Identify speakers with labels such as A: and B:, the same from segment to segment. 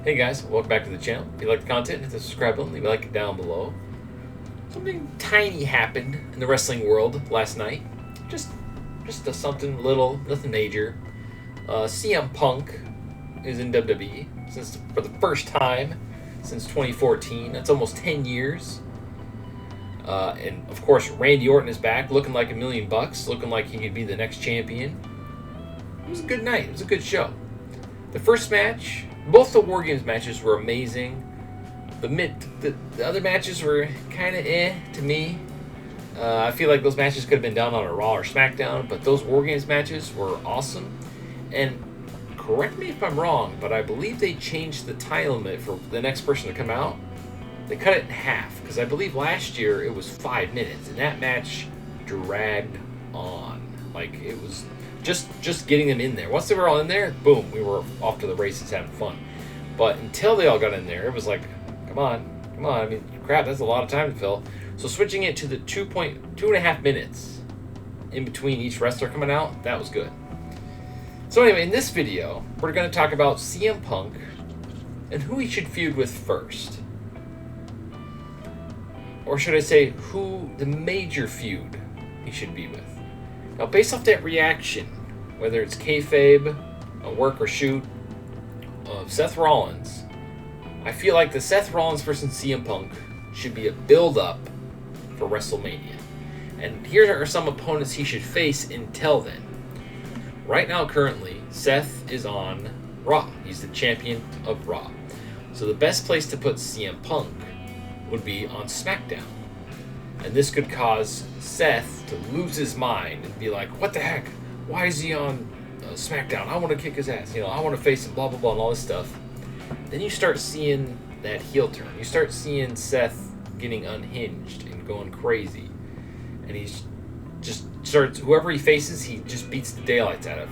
A: Hey guys, welcome back to the channel. If you like the content, hit the subscribe button, leave a like down below. Something tiny happened in the wrestling world last night. Just something little, nothing major. CM Punk is in WWE for the first time since 2014. That's almost 10 years. And of course, Randy Orton is back, looking like $1 million, looking like he could be the next champion. It was a good night. It was a good show. The first match, both the War Games matches were amazing. The other matches were kind of to me. I feel like those matches could have been done on a Raw or SmackDown, but those War Games matches were awesome. And correct me if I'm wrong, but I believe they changed the time limit for the next person to come out. They cut it in half, because I believe last year it was 5 minutes, and that match dragged on. Like, it was just getting them in there. Once they were all in there, boom, we were off to the races having fun. But until they all got in there, it was like, come on. I mean, crap, that's a lot of time to fill. So switching it to the 2.5 minutes in between each wrestler coming out, that was good. So anyway, in this video, we're going to talk about CM Punk and who he should feud with first. Or should I say, who the major feud he should be with. Now, based off that reaction, whether it's kayfabe, a work or shoot, of Seth Rollins, I feel like the Seth Rollins versus CM Punk should be a build-up for WrestleMania. And here are some opponents he should face until then. Right now, currently, Seth is on Raw. He's the champion of Raw. So the best place to put CM Punk would be on SmackDown. And this could cause Seth to lose his mind and be like, what the heck? Why is he on SmackDown? I want to kick his ass. I want to face him, blah, blah, blah, and all this stuff. Then you start seeing that heel turn. You start seeing Seth getting unhinged and going crazy. And he's just starts, whoever he faces, he just beats the daylights out of.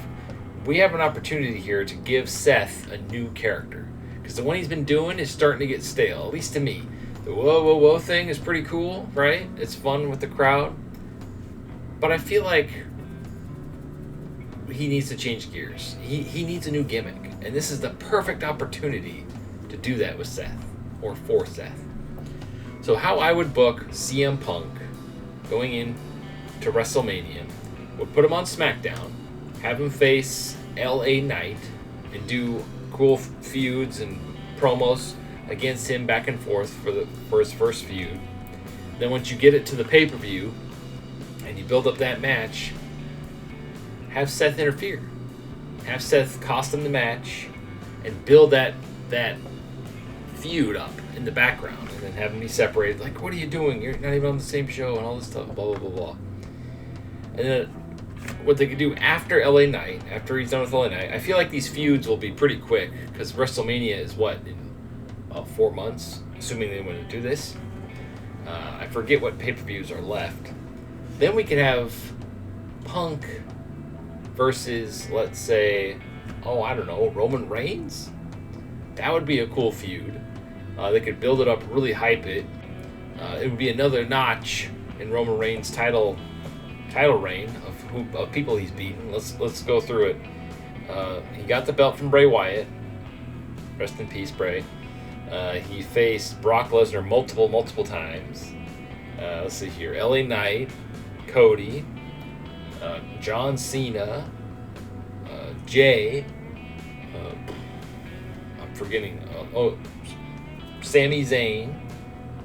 A: We have an opportunity here to give Seth a new character. Because the one he's been doing is starting to get stale, at least to me. The whoa, whoa, whoa thing is pretty cool, right? It's fun with the crowd. But I feel like he needs to change gears. He needs a new gimmick. And this is the perfect opportunity to do that with Seth, or for Seth. So how I would book CM Punk going into WrestleMania would put him on SmackDown, have him face LA Knight, and do cool feuds and promos against him back and forth for his first feud. Then once you get it to the pay-per-view and you build up that match, have Seth interfere. Have Seth cost him the match and build that feud up in the background, and then have him be separated. Like, what are you doing? You're not even on the same show and all this stuff, blah, blah, blah, blah. And then what they could do after LA Knight, after he's done with LA Knight, I feel like these feuds will be pretty quick, because WrestleMania is what, in 4 months, assuming they want to do this. I forget what pay-per-views are left. Then we could have Punk versus, let's say, I don't know, Roman Reigns? That would be a cool feud. They could build it up, really hype it. It would be another notch in Roman Reigns' title reign of people he's beaten. Let's go through it. He got the belt from Bray Wyatt. Rest in peace, Bray. He faced Brock Lesnar multiple times. Let's see here. LA Knight, Cody, John Cena, Jay. I'm forgetting. Sami Zayn,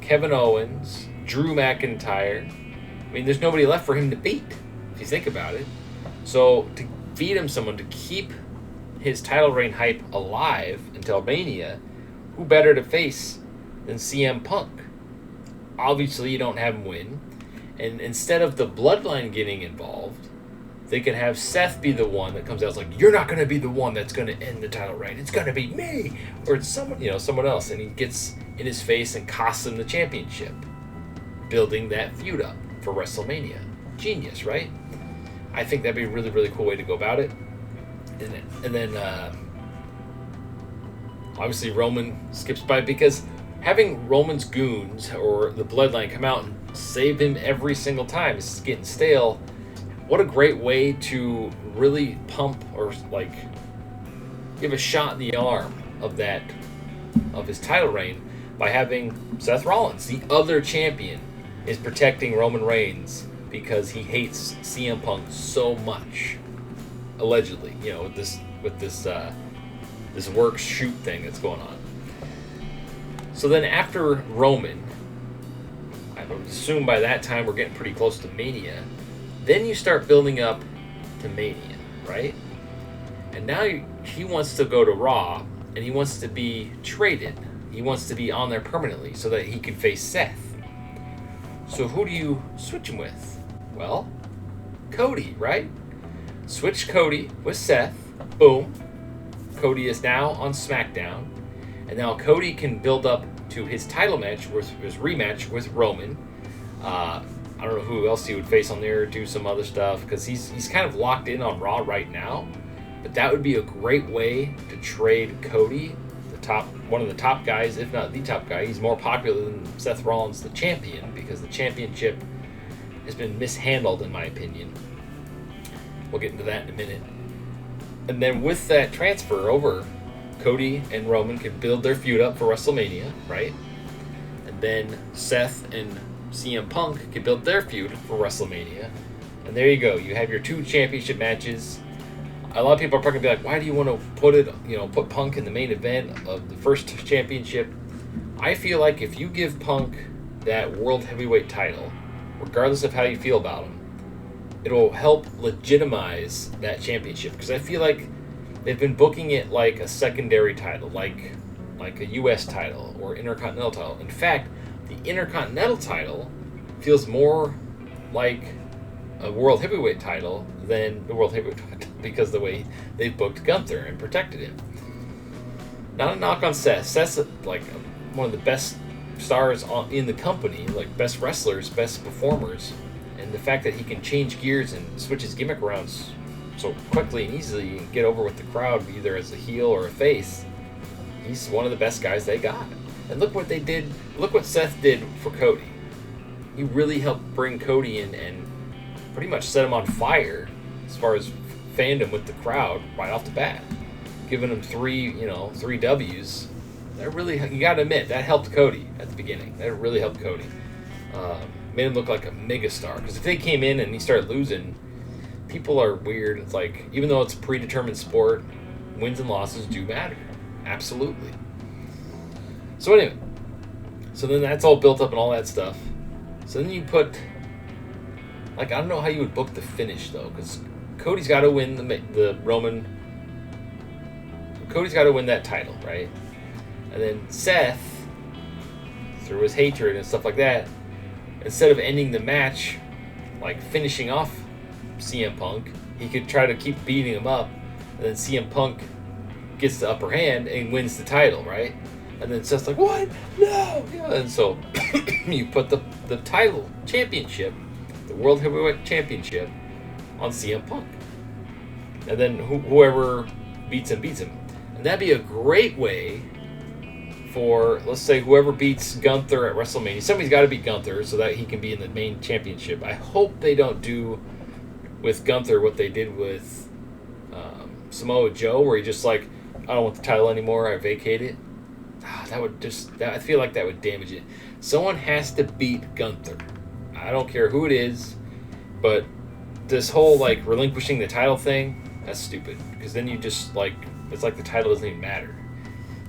A: Kevin Owens, Drew McIntyre. I mean, there's nobody left for him to beat, if you think about it. So to feed him someone to keep his title reign hype alive until Mania, who better to face than CM Punk? Obviously, you don't have him win. And instead of the bloodline getting involved, they could have Seth be the one that comes out and is like, you're not going to be the one that's going to end the title reign. It's going to be me. Or it's someone else. And he gets in his face and costs him the championship. Building that feud up for WrestleMania. Genius, right? I think that'd be a really, really cool way to go about it. And then obviously Roman skips by, because having Roman's goons or the bloodline come out and save him every single time is getting stale. What a great way to really pump or like give a shot in the arm of that of his title reign by having Seth Rollins, the other champion, is protecting Roman Reigns because he hates CM Punk so much, allegedly. With this work shoot thing that's going on. So then after Roman, I would assume by that time we're getting pretty close to Mania. Then you start building up to Mania, right? And now he wants to go to Raw, and he wants to be traded. He wants to be on there permanently so that he can face Seth. So who do you switch him with? Well, Cody, right? Switch Cody with Seth. Boom. Cody is now on SmackDown. And now Cody can build up to his title match, with his rematch with Roman. I don't know who else he would face on there, do some other stuff, because he's kind of locked in on Raw right now. But that would be a great way to trade Cody, one of the top guys, if not the top guy. He's more popular than Seth Rollins, the champion, because the championship has been mishandled, in my opinion. We'll get into that in a minute. And then with that transfer over, Cody and Roman can build their feud up for WrestleMania, right? And then Seth and CM Punk can build their feud for WrestleMania. And there you go. You have your 2 championship matches. A lot of people are probably going to be like, why do you want to put Punk in the main event of the first championship? I feel like if you give Punk that World Heavyweight title, regardless of how you feel about him, it'll help legitimize that championship. Because I feel like they've been booking it like a secondary title, like a U.S. title or Intercontinental title. In fact, the Intercontinental title feels more like a World Heavyweight title than the World Heavyweight title because of the way they've booked Gunther and protected him. Not a knock on Seth. Seth's like one of the best stars in the company, like best wrestlers, best performers. And the fact that he can change gears and switch his gimmick around so quickly and easily and get over with the crowd, either as a heel or a face, he's one of the best guys they got. And look what they did. Look what Seth did for Cody. He really helped bring Cody in and pretty much set him on fire as far as fandom with the crowd right off the bat, giving him three W's. That really, you got to admit, that helped Cody at the beginning. That really helped Cody. Made him look like a megastar. Because if they came in and he started losing, people are weird. It's like, even though it's a predetermined sport, wins and losses do matter. Absolutely. So anyway, so then that's all built up and all that stuff. So then you put, like, I don't know how you would book the finish though, because Cody's got to win Cody's got to win that title, right? And then Seth, through his hatred and stuff like that, instead of ending the match, like finishing off CM Punk, he could try to keep beating him up, and then CM Punk gets the upper hand and wins the title, right? And then Seth's like, what? No! Yeah. And so you put the title championship, the World Heavyweight Championship, on CM Punk. And then whoever beats him. And that'd be a great way for, let's say, whoever beats Gunther at WrestleMania. Somebody's got to beat Gunther so that he can be in the main championship. I hope they don't do with Gunther what they did with Samoa Joe, where he just like, I don't want the title anymore, I vacate it. I feel like that would damage it. Someone has to beat Gunther. I don't care who it is, but this whole like relinquishing the title thing, that's stupid. Because then you just like, it's like the title doesn't even matter.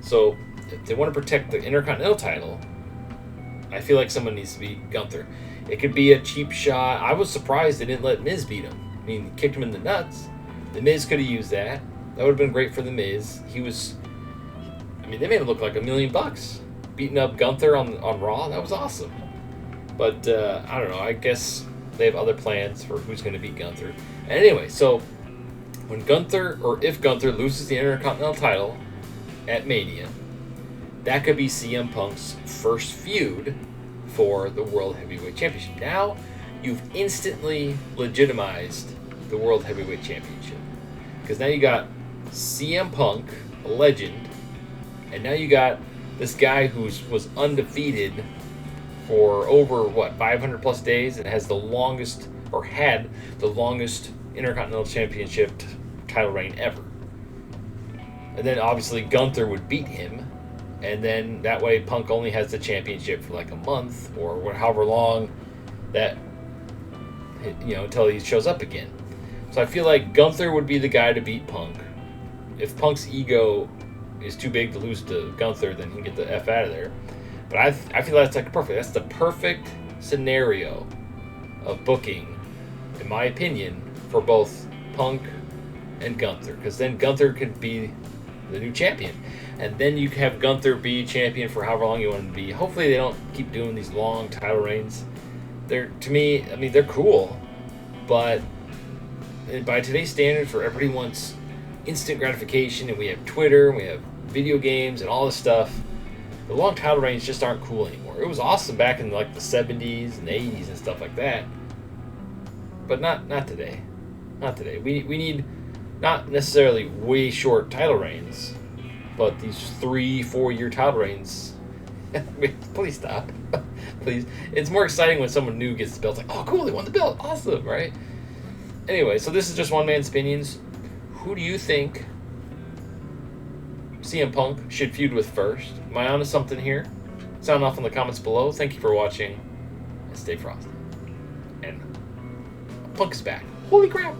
A: So if they want to protect the Intercontinental title, I feel like someone needs to beat Gunther. It could be a cheap shot. I was surprised they didn't let Miz beat him. I mean, kicked him in the nuts. The Miz could have used that. That would have been great for the Miz. They made him look like $1 million. Beating up Gunther on Raw, that was awesome. But, I don't know, I guess they have other plans for who's going to beat Gunther. Anyway, so when Gunther, or if Gunther loses the Intercontinental title at Mania, that could be CM Punk's first feud for the World Heavyweight Championship. Now, you've instantly legitimized the World Heavyweight Championship. Because now you got CM Punk, a legend, and now you got this guy who was undefeated for over, 500 plus days, and has the longest, or had the longest Intercontinental Championship title reign ever. And then obviously Gunther would beat him, and then that way Punk only has the championship for like a month or however long that, until he shows up again. So I feel like Gunther would be the guy to beat Punk. If Punk's ego is too big to lose to Gunther, then he can get the F out of there. But I feel that's like perfect. That's the perfect scenario of booking, in my opinion, for both Punk and Gunther. Because then Gunther could be the new champion. And then you can have Gunther be champion for however long you want him to be. Hopefully they don't keep doing these long title reigns. To me, they're cool. But by today's standards, where everybody wants instant gratification, and we have Twitter, and we have video games, and all this stuff, the long title reigns just aren't cool anymore. It was awesome back in like the 70s and 80s and stuff like that, but not today. Not today. We need not necessarily way short title reigns, but these 3-4 year title reigns. Please stop. Please. It's more exciting when someone new gets the belt. It's like, oh cool, they won the belt. Awesome, right? Anyway, so this is just one man's opinions. Who do you think CM Punk should feud with first? Am I onto something here? Sound off in the comments below. Thank you for watching, and stay frosty. And Punk is back. Holy crap!